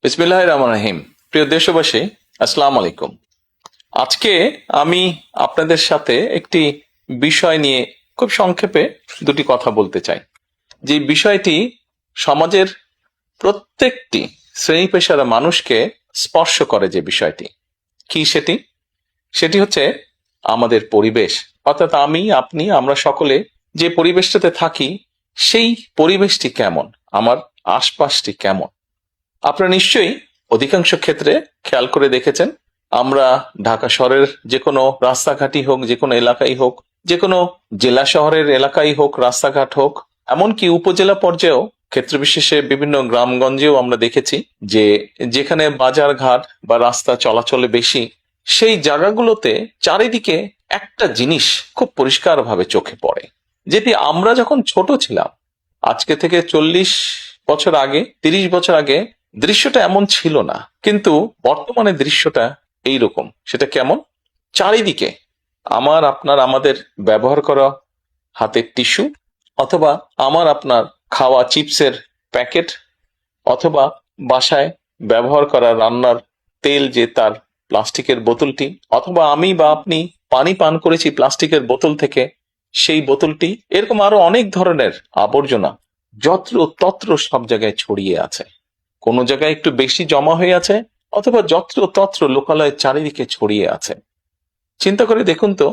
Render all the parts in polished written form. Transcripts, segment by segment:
বিসমিল্লাহির রহমানির রহিম। প্রিয় দেশবাসী, আসসালামু আলাইকুম। আজকে আমি আপনাদের সাথে একটি বিষয় নিয়ে খুব সংক্ষেপে দুটি কথা বলতে চাই। যে বিষয়টি সমাজের প্রত্যেকটি শ্রেণী পেশার মানুষকে স্পর্শ করে। যে বিষয়টি কি সেটি হচ্ছে আমাদের পরিবেশ। অর্থাৎ আমি, আপনি, আমরা সকলে যে পরিবেশটাতে থাকি সেই পরিবেশটি কেমন, আমার আশপাশটি কেমন। আপনারা নিশ্চয়ই অধিকাংশ ক্ষেত্রে খেয়াল করে দেখেছেন, আমরা ঢাকা শহরের যে কোনো রাস্তাঘাটই হোক, যে কোনো এলাকাই হোক, যে কোনো জেলা শহরের এলাকাই হোক, রাস্তাঘাট হোক, এমনকি উপজেলা পর্যায়েও ক্ষেত্র বিশেষে বিভিন্ন গ্রামগঞ্জেও আমরা দেখেছি যে যেখানে বাজার ঘাট বা রাস্তা চলাচলে বেশি, সেই জায়গাগুলোতে চারিদিকে একটা জিনিস খুব পরিষ্কারভাবে চোখে পড়ে, যেটি আমরা যখন ছোট ছিলাম, আজকে থেকে 40 বছর আগে, 30 বছর আগে দৃশ্যটা এমন ছিল না, কিন্তু বর্তমানে দৃশ্যটা এইরকম। সেটা কেমন? চারিদিকে আমার আপনার আমাদের ব্যবহার করা হাতের টিস্যু, অথবা আমার আপনার খাওয়া চিপসের প্যাকেট, অথবা বাসায় ব্যবহার করা রান্নার তেল যে তার প্লাস্টিকের বোতলটি, অথবা আমি বা আপনি পানি পান করেছি প্লাস্টিকের বোতল থেকে সেই বোতলটি, এরকম আরো অনেক ধরনের আবর্জনা যত্র তত্র সব জায়গায় ছড়িয়ে আছে। কোনো জায়গায় একটু বেশি জমা হয়ে আছে, অথবা যত্র তত্র লোকালয়ে চারিদিকে ছড়িয়ে আছে। চিন্তা করে দেখুন তো,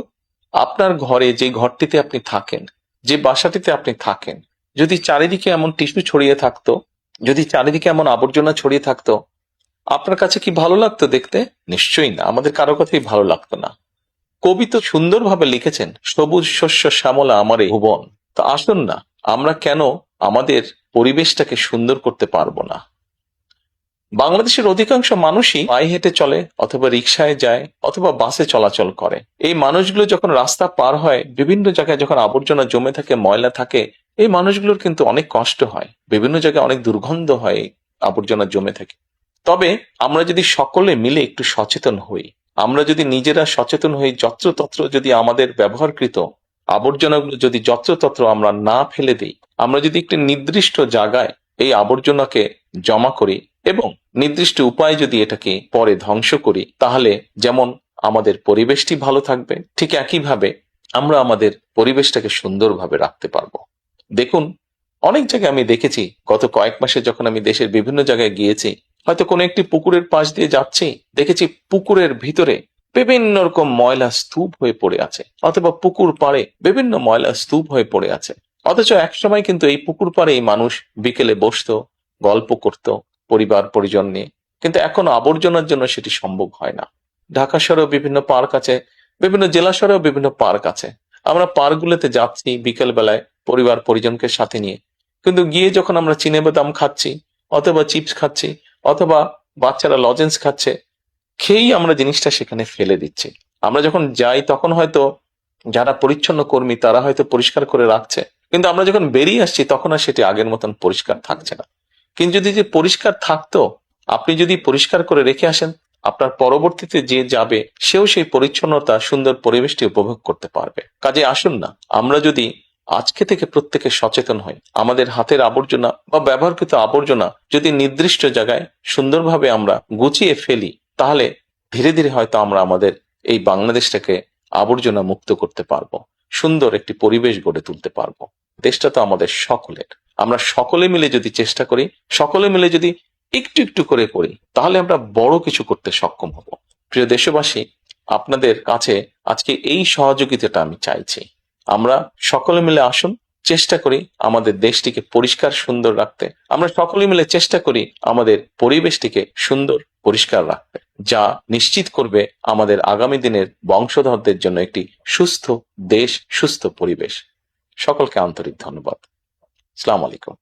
আপনার ঘরে, যে ঘরটিতে আপনি থাকেন, যে বাসাটিতে আপনি থাকেন, যদি চারিদিকে এমন টিস্যু ছড়িয়ে থাকতো, যদি চারিদিকে এমন আবর্জনা ছড়িয়ে থাকতো, আপনার কাছে কি ভালো লাগতো দেখতে? নিশ্চয়ই না, আমাদের কারো কথাই ভালো লাগতো না। কবি তো সুন্দরভাবে লিখেছেন, সবুজ শস্য শ্যামলা আমারে ভুবন। তো আসুন না, আমরা কেন আমাদের পরিবেশটাকে সুন্দর করতে পারবো না? বাংলাদেশের অধিকাংশ মানুষই পায়ে হেঁটে চলে, অথবা রিক্সায় যায়, অথবা বাসে চলাচল করে। এই মানুষগুলো যখন রাস্তা পার হয়, বিভিন্ন জায়গায় যখন আবর্জনা জমে থাকে, ময়লা থাকে, এই মানুষগুলোর কিন্তু অনেক কষ্ট হয়, বিভিন্ন জায়গায় অনেক দুর্গন্ধ হয় আবর্জনা জমে থাকে। তবে আমরা যদি সকলে মিলে একটু সচেতন হই, আমরা যদি নিজেরা সচেতন হই, যত্রতত্র যদি আমাদের ব্যবহারকৃত আবর্জনাগুলো যদি যত্রতত্র আমরা না ফেলে দিই, আমরা যদি একটি নির্দিষ্ট জায়গায় এই আবর্জনাকে জমা করি এবং নির্দিষ্ট উপায়ে যদি এটাকে পরে ধ্বংস করি, তাহলে যেমন আমাদের পরিবেশটি ভালো থাকবে, ঠিক একইভাবে আমরা আমাদের পরিবেশটাকে সুন্দরভাবে রাখতে পারবো। দেখুন, অনেক জায়গায় আমি দেখেছি, গত কয়েক মাসে যখন আমি দেশের বিভিন্ন জায়গায় গিয়েছি, হয়তো কোনো একটি পুকুরের পাশ দিয়ে যাচ্ছি, দেখেছি পুকুরের ভিতরে বিভিন্ন রকম ময়লা স্তূপ হয়ে পড়ে আছে, অথবা পুকুর পাড়ে বিভিন্ন ময়লা স্তূপ হয়ে পড়ে আছে। অথচ একসময় কিন্তু এই পুকুর পাড়েই মানুষ বিকেলে বসতো, গল্প করত পরিবার পরিজন নিয়ে, কিন্তু এখন আবর্জনার জন্য সেটি সম্ভব হয় না। ঢাকা শহরেও বিভিন্ন পার্ক আছে, বিভিন্ন জেলা শহরেও বিভিন্ন পার্ক আছে। আমরা পার্কগুলোতে যাচ্ছি বিকেল বেলায় পরিবার পরিজনকে সাথে নিয়ে, কিন্তু গিয়ে যখন আমরা চিনেবাদাম খাচ্ছি, অথবা চিপস খাচ্ছি, অথবা বাচ্চারা লজেন্স খাচ্ছে, খেয়েই আমরা জিনিসটা সেখানে ফেলে দিচ্ছি। আমরা যখন যাই তখন হয়তো যারা পরিচ্ছন্ন কর্মী তারা হয়তো পরিষ্কার করে রাখছে, কিন্তু আমরা যখন বেরিয়ে আসছি তখন আর সেটি আগের মতন পরিষ্কার থাকছে না। কিন্তু যদি যে পরিষ্কার থাকতো, আপনি যদি পরিষ্কার করে রেখে আসেন, আপনার পরবর্তীতে যে যাবে সেও সেই পরিচ্ছন্নতা, সুন্দর পরিবেশটি উপভোগ করতে পারবে। কাজে আসুন না, আমরা যদি আজকে থেকে প্রত্যেকে সচেতন হই, আমাদের হাতের আবর্জনা বা ব্যবহৃত আবর্জনা যদি নির্দিষ্ট জায়গায় সুন্দরভাবে আমরা গুছিয়ে ফেলি, তাহলে ধীরে ধীরে হয়তো আমরা আমাদের এই বাংলাদেশটাকে আবর্জনা মুক্ত করতে পারবো, সুন্দর একটি পরিবেশ গড়ে তুলতে পারবো। দেশটা তো আমাদের সকলের। আমরা সকলে মিলে যদি চেষ্টা করি, সকলে মিলে যদি একটু একটু করে করি, তাহলে আমরা বড় কিছু করতে সক্ষম হব। প্রিয় দেশবাসী, আপনাদের কাছে আজকে এই সহযোগিতাটা আমি চাইছি। আমরা সকলে মিলে আসুন, চেষ্টা করি আমাদের দেশটিকে পরিষ্কার সুন্দর রাখতে। আমরা সকলে মিলে চেষ্টা করি আমাদের পরিবেশটিকে সুন্দর পরিষ্কার রাখতে, যা নিশ্চিত করবে আমাদের আগামী দিনের বংশধরদের জন্য একটি সুস্থ দেশ, সুস্থ পরিবেশ। সকলকে আন্তরিক ধন্যবাদ। আসসালামু আলাইকুম।